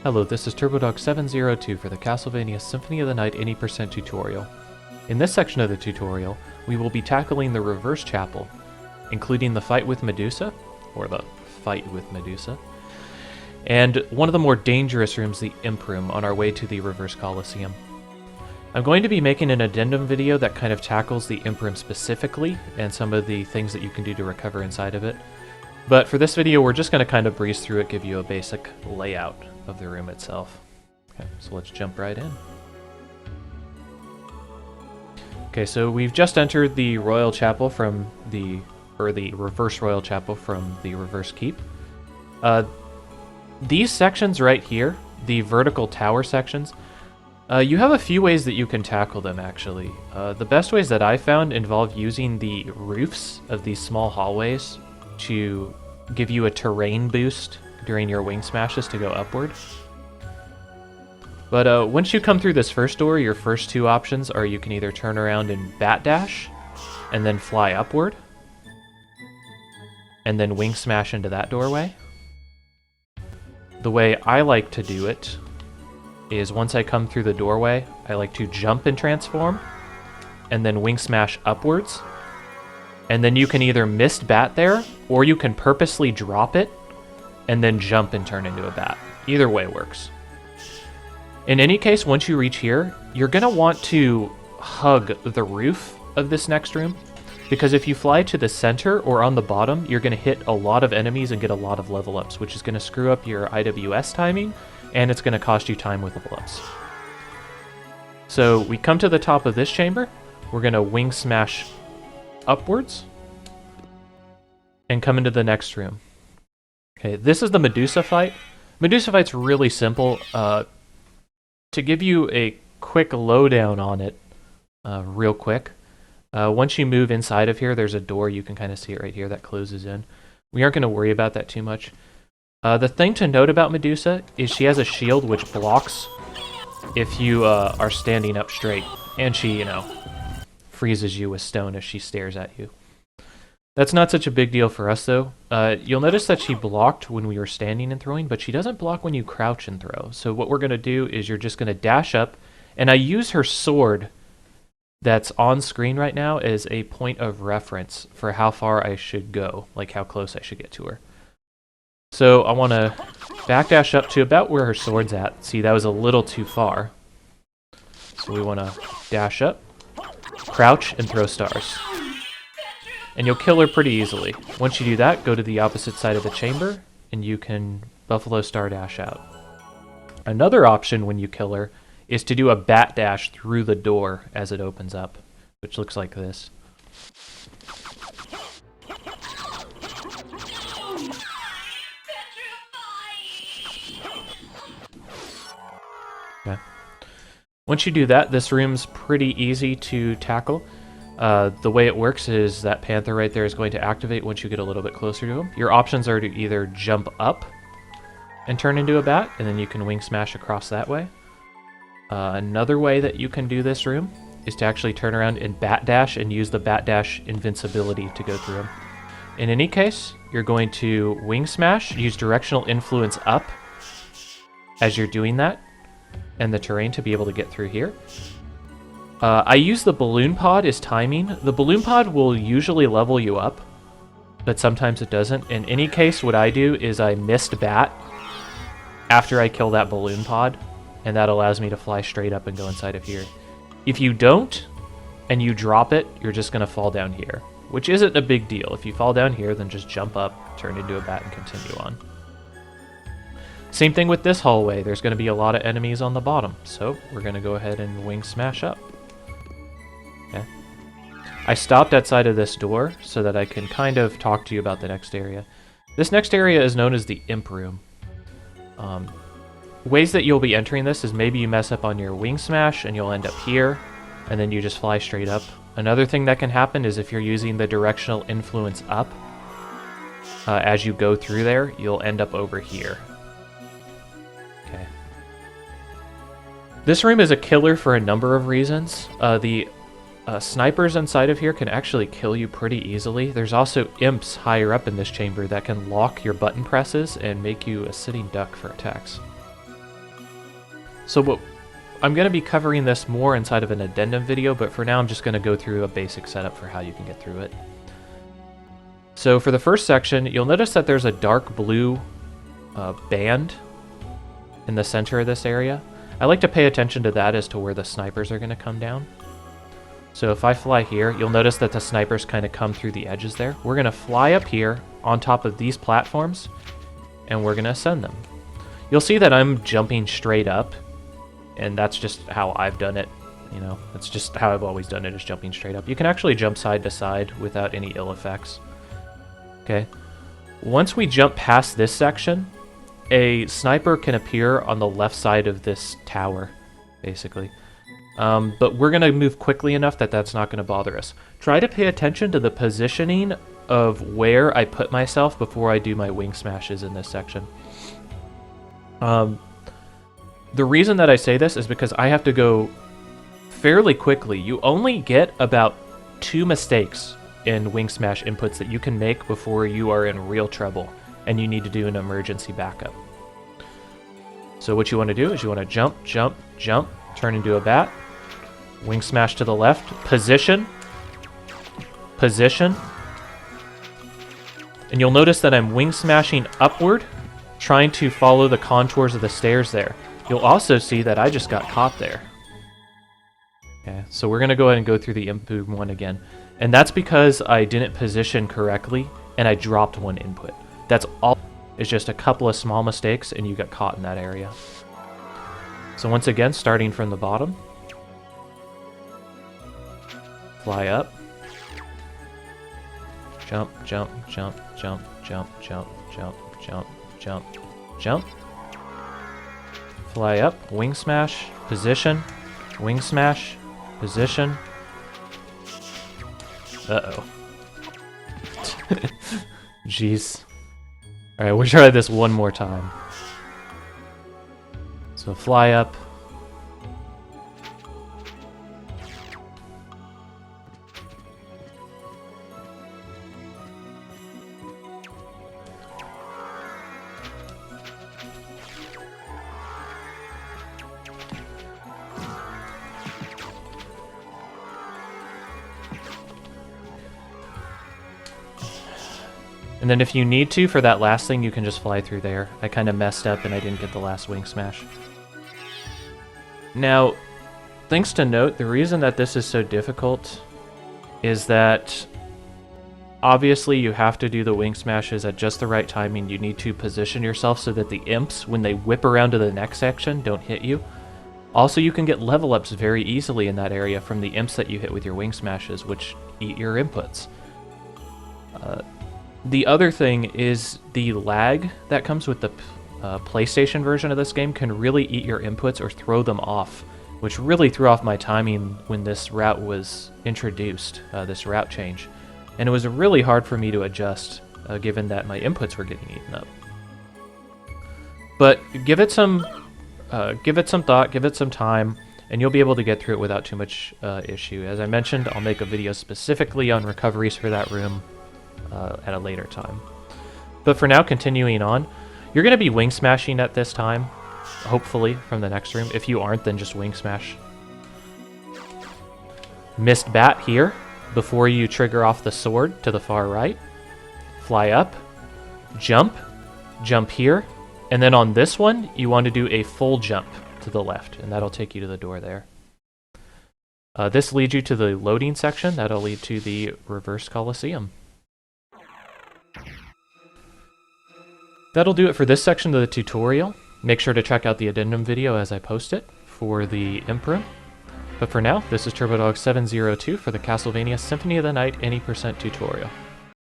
Hello, this is TurboDog702 for the Castlevania Symphony of the Night 80% tutorial. In this section of the tutorial, we will be tackling the reverse chapel, including the fight with Medusa, and one of the more dangerous rooms, the Imp Room, on our way to the reverse Colosseum. I'm going to be making an addendum video that kind of tackles the Imp Room specifically, and some of the things that you can do to recover inside of it. But for this video, we're just going to kind of breeze through it, give you a basic layout of the room itself. Okay, so let's jump right in. Okay, so we've just entered the Royal Chapel from the Reverse Royal Chapel from the Reverse Keep. These sections right here, the vertical tower sections, you have a few ways that you can tackle them, actually. The best ways that I found involve using the roofs of these small hallways to give you a terrain boost during your wing smashes to go upward. But once you come through this first door, your first two options are you can either turn around and bat dash and then fly upward and then wing smash into that doorway. The way I like to do it is once I come through the doorway, I like to jump and transform and then wing smash upwards. And then you can either mist bat there, or you can purposely drop it and then jump and turn into a bat. Either way works. In any case, once you reach here, you're going to want to hug the roof of this next room, because if you fly to the center or on the bottom, you're going to hit a lot of enemies and get a lot of level ups, which is going to screw up your IWS timing, and it's going to cost you time with level ups. So we come to the top of this chamber, we're going to wing smash upwards and come into the next room. Okay, this is the Medusa fight. Medusa fight's really simple. To give you a quick lowdown on it, real quick, once you move inside of here, there's a door, you can kind of see it right here, that closes in. We aren't going to worry about that too much. The thing to note about Medusa is she has a shield which blocks if you are standing up straight, and she, freezes you with stone as she stares at you. That's not such a big deal for us, though. You'll notice that she blocked when we were standing and throwing, but she doesn't block when you crouch and throw. So what we're going to do is you're just going to dash up, and I use her sword that's on screen right now as a point of reference for how far I should go, like how close I should get to her. So I want to backdash up to about where her sword's at. See, that was a little too far. So we want to dash up, crouch, and throw stars. And you'll kill her pretty easily. Once you do that, go to the opposite side of the chamber, and you can Buffalo Star dash out. Another option when you kill her is to do a bat dash through the door as it opens up, which looks like this. Okay. Once you do that, this room's pretty easy to tackle. The way it works is that Panther right there is going to activate once you get a little bit closer to him. Your options are to either jump up and turn into a bat, and then you can wing smash across that way. Another way that you can do this room is to actually turn around and bat dash and use the bat dash invincibility to go through him. In any case, you're going to wing smash, use directional influence up as you're doing that, and the terrain to be able to get through here. I use the balloon pod as timing. The balloon pod will usually level you up, but sometimes it doesn't. In any case, what I do is I mist bat after I kill that balloon pod, and that allows me to fly straight up and go inside of here. If you don't, and you drop it, you're just going to fall down here, which isn't a big deal. If you fall down here, then just jump up, turn into a bat, and continue on. Same thing with this hallway. There's going to be a lot of enemies on the bottom, so we're going to go ahead and wing smash up. Okay. I stopped outside of this door so that I can kind of talk to you about the next area. This next area is known as the Imp Room. Ways that you'll be entering this is maybe you mess up on your wing smash and you'll end up here, and then you just fly straight up. Another thing that can happen is if you're using the directional influence up, as you go through there, you'll end up over here. Okay. This room is a killer for a number of reasons. The snipers inside of here can actually kill you pretty easily. There's also imps higher up in this chamber that can lock your button presses and make you a sitting duck for attacks. So I'm going to be covering this more inside of an addendum video, but for now I'm just going to go through a basic setup for how you can get through it. So for the first section, you'll notice that there's a dark blue band in the center of this area. I like to pay attention to that as to where the snipers are going to come down. So if I fly here, you'll notice that the snipers kind of come through the edges there. We're going to fly up here on top of these platforms, and we're going to ascend them. You'll see that I'm jumping straight up, and that's just how I've done it. You know, that's just how I've always done it, is jumping straight up. You can actually jump side to side without any ill effects. Okay. Once we jump past this section, a sniper can appear on the left side of this tower, basically. But we're going to move quickly enough that that's not going to bother us. Try to pay attention to the positioning of where I put myself before I do my wing smashes in this section. The reason that I say this is because I have to go fairly quickly. You only get about 2 mistakes in wing smash inputs that you can make before you are in real trouble and you need to do an emergency backup. So what you want to do is you want to jump, jump, jump, turn into a bat, wing smash to the left, position, position, and you'll notice that I'm wing smashing upward, trying to follow the contours of the stairs there. You'll also see that I just got caught there. Okay, so we're going to go ahead and go through the input one again. And that's because I didn't position correctly and I dropped one input. That's all. It's just a couple of small mistakes and you got caught in that area. So once again, starting from the bottom. Fly up. Jump, jump, jump, jump, jump, jump, jump, jump, jump, jump. Fly up, wing smash, position, wing smash, position. Uh-oh. Jeez. Alright, we'll try this one more time. So fly up. And then if you need to, for that last thing, you can just fly through there. I kind of messed up and I didn't get the last wing smash. Now, things to note, the reason that this is so difficult is that obviously you have to do the wing smashes at just the right timing. You need to position yourself so that the imps, when they whip around to the next section, don't hit you. Also, you can get level ups very easily in that area from the imps that you hit with your wing smashes, which eat your inputs. The other thing is the lag that comes with the PlayStation version of this game can really eat your inputs or throw them off, which really threw off my timing when this route was introduced, this route change. And it was really hard for me to adjust, given that my inputs were getting eaten up. But give it some thought, give it some time, and you'll be able to get through it without too much issue. As I mentioned, I'll make a video specifically on recoveries for that room at a later time. But for now, continuing on, you're going to be wing smashing at this time, hopefully, from the next room. If you aren't, then just wing smash. Missed bat here before you trigger off the sword to the far right. Fly up, jump, jump here, and then on this one, you want to do a full jump to the left, and that'll take you to the door there. This leads you to the loading section. That'll lead to the reverse Coliseum. That'll do it for this section of the tutorial. Make sure to check out the addendum video as I post it for the imp room. But for now, this is TurboDog702 for the Castlevania Symphony of the Night Any% tutorial.